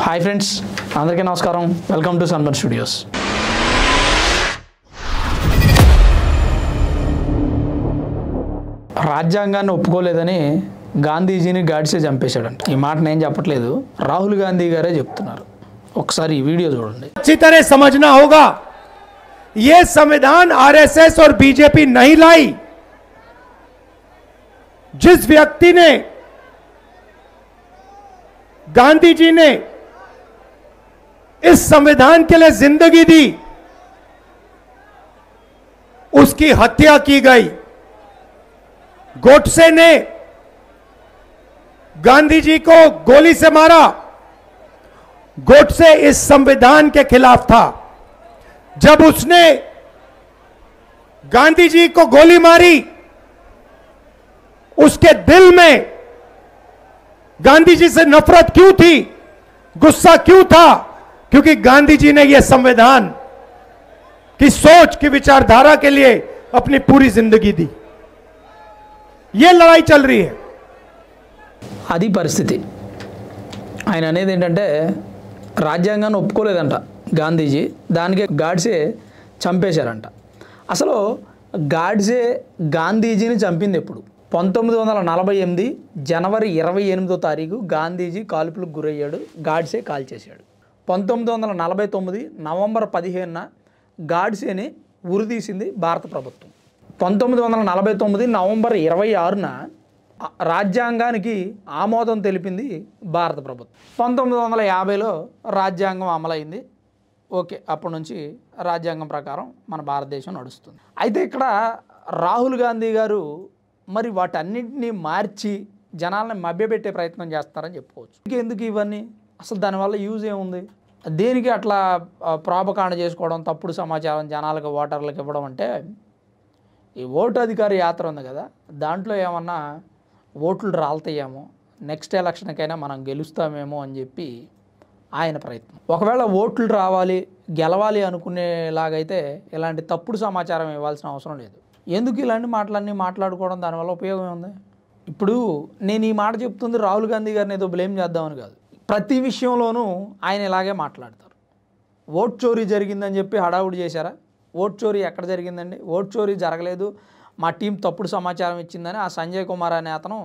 Hi friends, అందరికీ నమస్కారం. Welcome to sunburn studios. రాజ్యాంగాన్ని ఒప్పుకోలేదని గాంధీజీని గాడ్సే చంపేశాడంట. ఈ మాట నేను చెప్పట్లేదు, రాహుల్ గాంధీ గారే చెప్తున్నారు. ఒకసారి ఈ వీడియో చూడండి. अच्छी तरह समझना होगा, ये संविधान आरएसएस और बीजेपी नहीं लाई. जिस व्यक्ति ने, गांधी जी ने इस संविधान के लिए जिंदगी दी, उसकी हत्या की गई. गोडसे ने गांधी जी को गोली से मारा. गोडसे इस संविधान के खिलाफ था. जब उसने गांधी जी को गोली मारी, उसके दिल में गांधी जी से नफरत क्यों थी, गुस्सा क्यों था? क्योंकि गांधी जी ने यह संविधान की सोच की विचारधारा के लिए अपनी पूरी जिंदगी दी. यह लड़ाई चल रही है. అది పరిస్థితి. ఆయన అనేది ఏంటంటే రాజ్యాంగాన్ని ఒప్పుకోలేదంట గాంధీజీ, దానికే గాడ్సే చంపేశారంట. అసలు గాడ్సే గాంధీజీని చంపింది ఎప్పుడు? 1948 జనవరి 28వ తారీఖు గాంధీజీ కాల్పులకు గురయ్యాడు, గాడ్సే కాల్ చేశాడు. 1949 నవంబర్ 15న గాడ్సేని ఉరితీసింది భారత ప్రభుత్వం. 1949 నవంబర్ 26న రాజ్యాంగానికి ఆమోదం తెలిపింది భారత ప్రభుత్వం. 1950లో రాజ్యాంగం అమలైంది. ఓకే, అప్పటి నుంచి రాజ్యాంగం ప్రకారం మన భారతదేశం నడుస్తుంది. అయితే ఇక్కడ రాహుల్ గాంధీ గారు మరి వాటన్నింటినీ మార్చి జనాలను మభ్యపెట్టే ప్రయత్నం చేస్తారని చెప్పుకోవచ్చు. ఎందుకు ఇవన్నీ? అసలు దానివల్ల యూజ్ ఏముంది? దేనికి అట్లా ప్రాపకాండ చేసుకోవడం, తప్పుడు సమాచారం జనాలకు, ఓటర్లకు ఇవ్వడం అంటే, ఈ ఓటు అధికార యాత్ర ఉంది కదా, దాంట్లో ఏమన్నా ఓట్లు రాలుతాయేమో, నెక్స్ట్ ఎలక్షన్కైనా మనం గెలుస్తామేమో అని చెప్పి ఆయన ప్రయత్నం. ఒకవేళ ఓట్లు రావాలి, గెలవాలి అనుకునేలాగైతే ఇలాంటి తప్పుడు సమాచారం ఇవ్వాల్సిన అవసరం లేదు. ఎందుకు ఇలాంటి మాటలన్నీ మాట్లాడుకోవడం? దానివల్ల ఉపయోగం ఉంది. ఇప్పుడు నేను ఈ మాట చెప్తుంది రాహుల్ గాంధీ గారిని ఏదో బ్లేమ్ చేద్దామని కాదు. ప్రతి విషయంలోనూ ఆయన ఇలాగే మాట్లాడతారు. ఓట్ చోరీ జరిగిందని చెప్పి హడావుడి చేశారా? ఓట్ చోరీ ఎక్కడ జరిగిందండి? ఓట్ చోరీ జరగలేదు, మా టీం తప్పుడు సమాచారం ఇచ్చిందని ఆ సంజయ్ కుమార్ అనే అతను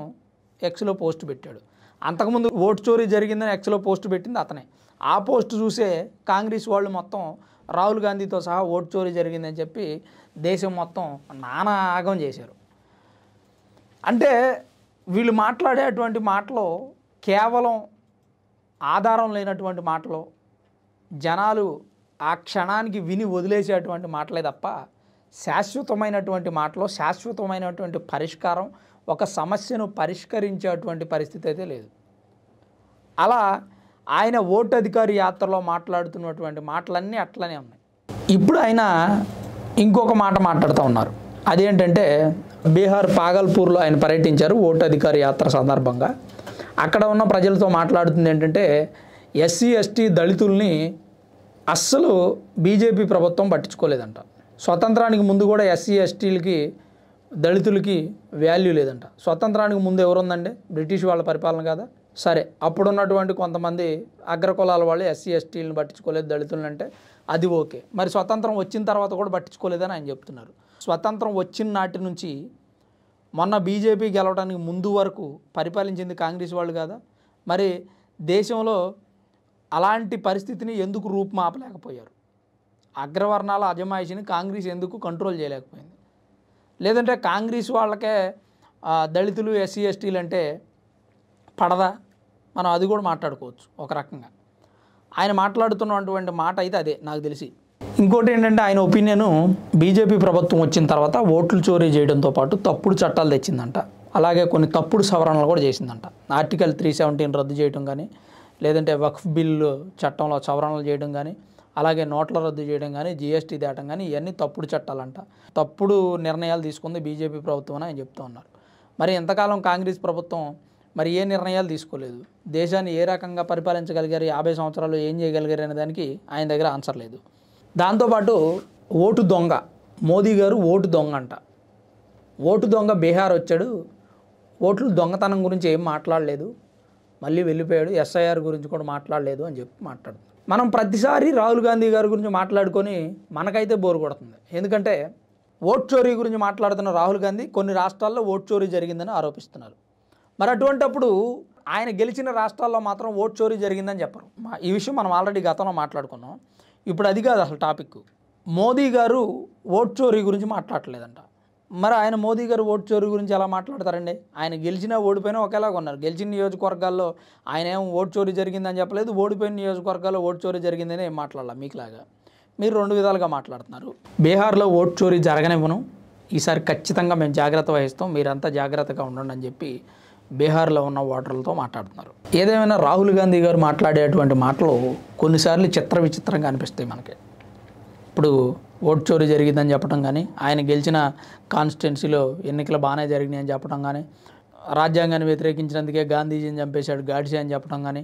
ఎక్స్లో పోస్ట్ పెట్టాడు. అంతకుముందు ఓట్ చోరీ జరిగిందని ఎక్స్లో పోస్ట్ పెట్టింది అతనే. ఆ పోస్ట్ చూసే కాంగ్రెస్ వాళ్ళు మొత్తం రాహుల్ గాంధీతో సహా ఓట్ చోరీ జరిగిందని చెప్పి దేశం మొత్తం నానా ఆగం చేశారు. అంటే వీళ్ళు మాట్లాడేటువంటి మాటలు కేవలం ఆధారం లేనటువంటి మాటలు, జనాలు ఆ క్షణానికి విని వదిలేసేటువంటి మాటలే తప్ప శాశ్వతమైనటువంటి మాటలో శాశ్వతమైనటువంటి పరిష్కారం, ఒక సమస్యను పరిష్కరించేటువంటి పరిస్థితి అయితే లేదు. అలా ఆయన ఓటు అధికారి యాత్రలో మాట్లాడుతున్నటువంటి మాటలన్నీ అట్లనే ఉన్నాయి. ఇప్పుడు ఆయన ఇంకొక మాట మాట్లాడుతూ ఉన్నారు. అదేంటంటే, బీహార్ పాగల్పూర్లో ఆయన పర్యటించారు ఓటు అధికారి యాత్ర సందర్భంగా. అక్కడ ఉన్న ప్రజలతో మాట్లాడుతుంది ఏంటంటే, ఎస్సీ ఎస్టీ దళితుల్ని అస్సలు బీజేపీ ప్రభుత్వం పట్టించుకోలేదంట. స్వతంత్రానికి ముందు కూడా ఎస్సీ ఎస్టీలకి దళితులకి వాల్యూ లేదంట. స్వతంత్రానికి ముందు ఎవరుందండి? బ్రిటిష్ వాళ్ళ పరిపాలన కదా. సరే, అప్పుడున్నటువంటి కొంతమంది అగ్రకులాల వాళ్ళు ఎస్సీ ఎస్టీలను పట్టించుకోలేదు, దళితులను అంటే అది ఓకే. మరి స్వతంత్రం వచ్చిన తర్వాత కూడా పట్టించుకోలేదని ఆయన చెప్తున్నారు. స్వతంత్రం వచ్చిన నాటి నుంచి మొన్న బీజేపీ గెలవడానికి ముందు వరకు పరిపాలించింది కాంగ్రెస్ వాళ్ళు కదా. మరి దేశంలో అలాంటి పరిస్థితిని ఎందుకు రూపుమాపలేకపోయారు? అగ్రవర్ణాల అజమాయిషిని కాంగ్రెస్ ఎందుకు కంట్రోల్ చేయలేకపోయింది? లేదంటే కాంగ్రెస్ వాళ్ళకే దళితులు ఎస్సీ ఎస్టీలు అంటే పడదా? మనం అది కూడా మాట్లాడుకోవచ్చు ఒక రకంగా. ఆయన మాట్లాడుతున్నటువంటి మాట అయితే అదే నాకు తెలిసి. ఇంకోటి ఏంటంటే, ఆయన ఒపీనియను బీజేపీ ప్రభుత్వం వచ్చిన తర్వాత ఓట్లు చోరీ చేయడంతో పాటు తప్పుడు చట్టాలు తెచ్చిందంట. అలాగే కొన్ని తప్పుడు సవరణలు కూడా చేసిందంట. ఆర్టికల్ 317 రద్దు చేయడం కానీ, లేదంటే వక్ఫ్ బిల్లు చట్టంలో సవరణలు చేయడం కానీ, అలాగే నోట్ల రద్దు చేయడం కానీ, జీఎస్టీ తేవడం కానీ, ఇవన్నీ తప్పుడు చట్టాలంట. తప్పుడు నిర్ణయాలు తీసుకుంది బీజేపీ ప్రభుత్వం అని ఆయన చెప్తూ ఉన్నారు. మరి ఎంతకాలం కాంగ్రెస్ ప్రభుత్వం మరి ఏ నిర్ణయాలు తీసుకోలేదు? దేశాన్ని ఏ రకంగా పరిపాలించగలిగారు? 50 సంవత్సరాలు ఏం చేయగలిగారు అనే దానికి ఆయన దగ్గర ఆన్సర్ లేదు. దాంతోపాటు ఓటు దొంగ మోదీ గారు ఓటు దొంగ అంట. ఓటు దొంగ బీహార్ వచ్చాడు, ఓట్లు దొంగతనం గురించి ఏం మాట్లాడలేదు, మళ్ళీ వెళ్ళిపోయాడు, ఎస్ఐఆర్ గురించి కూడా మాట్లాడలేదు అని చెప్పి మాట్లాడుతుంది. మనం ప్రతిసారి రాహుల్ గాంధీ గారి గురించి మాట్లాడుకొని మనకైతే బోరు కొడుతుంది. ఎందుకంటే ఓట్ చోరీ గురించి మాట్లాడుతున్న రాహుల్ గాంధీ కొన్ని రాష్ట్రాల్లో ఓట్ చోరీ జరిగిందని ఆరోపిస్తున్నారు. మరి అటువంటప్పుడు ఆయన గెలిచిన రాష్ట్రాల్లో మాత్రం ఓట్ చోరీ జరిగిందని చెప్పరు. ఈ విషయం మనం ఆల్రెడీ గతంలో మాట్లాడుకున్నాం. ఇప్పుడు అది కాదు అసలు టాపిక్. మోదీ గారు ఓట్ చోరీ గురించి మాట్లాడలేదంట. మరి ఆయన మోదీ గారు ఓట్ చోరీ గురించి ఎలా మాట్లాడతారండి? ఆయన గెలిచినా ఓడిపోయినా ఒకేలాగా ఉన్నారు. గెలిచిన నియోజకవర్గాల్లో ఆయన ఏం ఓట్ చోరీ జరిగిందని చెప్పలేదు, ఓడిపోయిన నియోజకవర్గాల్లో ఓట్ చోరీ జరిగిందని ఏం మాట్లాడాల. మీకులాగా మీరు రెండు విధాలుగా మాట్లాడుతున్నారు. బీహార్లో ఓట్ చోరీ జరగనివ్వను, ఈసారి ఖచ్చితంగా మేము జాగ్రత్త వహిస్తాం, మీరంతా జాగ్రత్తగా ఉండండి అని చెప్పి బీహార్లో ఉన్న ఓటర్లతో మాట్లాడుతున్నారు. ఏదేమైనా రాహుల్ గాంధీ గారు మాట్లాడేటువంటి మాటలు కొన్నిసార్లు విచిత్రంగా అనిపిస్తాయి మనకి. ఇప్పుడు ఓట్ చోరీ జరిగిందని చెప్పడం కానీ, ఆయన గెలిచిన కాన్స్టిట్యున్సీలో ఎన్నికలు బాగానే జరిగినాయి అని చెప్పడం కానీ, రాజ్యాంగాన్ని వ్యతిరేకించినందుకే గాంధీజీని చంపేశాడు గాడ్సే అని చెప్పడం కానీ,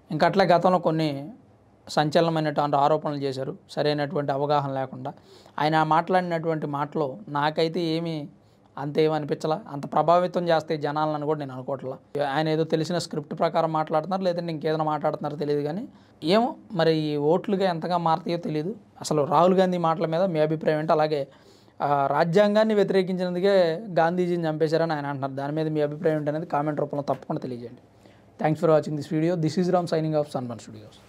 ఇంకా అట్లా గతంలో కొన్ని సంచలనమైనటువంటి ఆరోపణలు చేశారు సరైనటువంటి అవగాహన లేకుండా. ఆయన మాట్లాడినటువంటి మాటలు నాకైతే ఏమీ అంతేమనిపించలా, అంత ప్రభావితం చేస్తే జనాలను కూడా నేను అనుకోవట్లా. ఆయన ఏదో తెలిసిన స్క్రిప్ట్ ప్రకారం మాట్లాడుతున్నారు, లేదంటే ఇంకేదైనా మాట్లాడుతున్నారో తెలియదు. కానీ ఏమో మరి ఈ ఓట్లుగా ఎంతగా మారుతాయో తెలియదు. అసలు రాహుల్ గాంధీ మాటల మీద మీ అభిప్రాయం ఏంటి? అలాగే రాజ్యాంగాన్ని వ్యతిరేకించినందుకే గాంధీజీని చంపేశారని ఆయన అంటున్నారు, దాని మీద మీ అభిప్రాయం ఏంటి అనేది కామెంట్ రూపంలో తప్పకుండా తెలియజేయండి. Thanks for watching this video. This is Ram signing off sunburn studios.